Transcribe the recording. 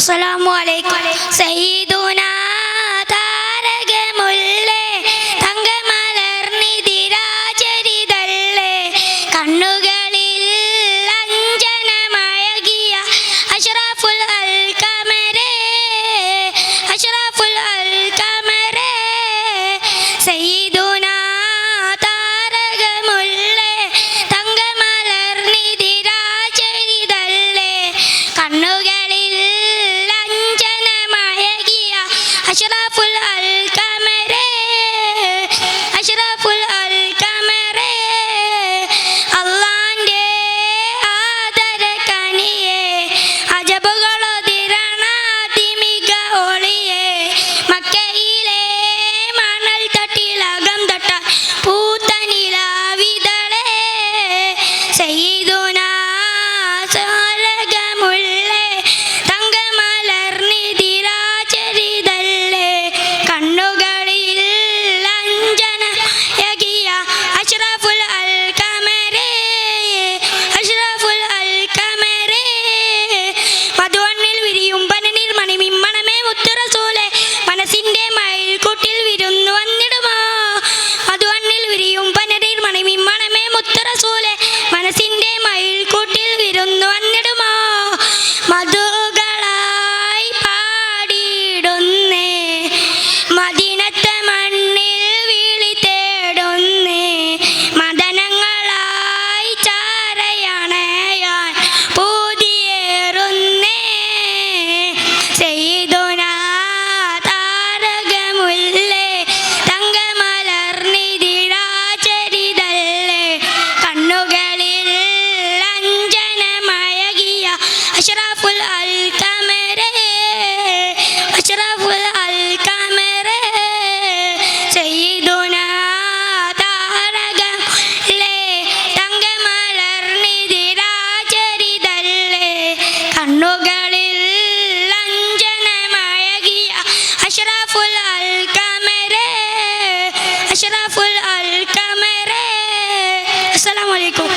അസ്സലാമു അലൈക്കും. സയ്യിദുനാ താരകമുല്ലേ, തങ്കമലർന്നിതിരാചരിതല്ലേ, കണ്ണുകളിൽ അഞ്ജനമഴകിയ അഷ്റഫുൽ അൽഖമരേ, അഷ്റഫുൽ അൽഖമരേ. സയ്യിദുനാ താരകമുല്ലേ, തങ്കമലർന്നിതിരാചരിതല്ലേ, കണ്ണുകളിൽ അഞ്ജനമഴകിയ അഷ്റഫുൽ അൽഖമരേ, അഷ്റഫുൽ അൽഖമരേ. അല്ലാന്റെ ആദരകനിയേ, അജബുകളൊതിരണാതിമിക ഒളിയേ, മക്കയിലെ മണൽ തട്ടിലകം തൊട്ട പൂത്തനിലാവിതളേ. സയ്യിദുനാ താരകമുല്ലേ, തങ്കമലർന്നിതിരാചരിതല്ലേ, കണ്ണുകളിൽ അഞ്ജനമഴകിയ അഷ്റഫുൽ അൽഖമരേ, അഷ്റഫുൽ അൽഖമരേ. മധുവണ്ണിൽ വിരിയും പനനീർ മണിമിമ്മണമേ മുത്തുറസൂലേ, മനസ്സിന്റെ മയിൽക്കൂട്ടിൽ വിരുന്നു വന്നിടുമോ. മധുവണ്ണിൽ വിരിയും പനനീർ മണിമിമ്മണമേ മുത്തുറസൂലേ, മനസ്സിന്റെ മയിൽക്കൂട്ടിൽ വിരുന്നു വന്നിടുമോ. മധുകളായി പാടിയിടുന്നേ, മദീനത്തെ മണ്ണിൽ വിളി തേടുന്നേ, മദനങ്ങളായി ചാരയണയാൻ പൂതിയേറുന്നേ. സയ്യിദുനാ താരകമുല്ലേ, തങ്കമലർന്നിതിരാചരിതല്ലേ, കണ്ണുകളിൽ അഞ്ജനമഴകിയ അഷ്റഫുൽ അൽഖമരേ, അഷ്റഫുൽ അൽഖമരേ. സയ്യിദുനാ താരകമുല്ലേ, തങ്കമലർന്നിതിരാചരിതല്ലേ, കണ്ണുകളിൽ അഞ്ജനമഴകിയ അഷ്റഫുൽ അൽഖമരേ, അഷ്റഫുൽ അൽഖമരേ. അസ്സലാമു അലൈക്കും.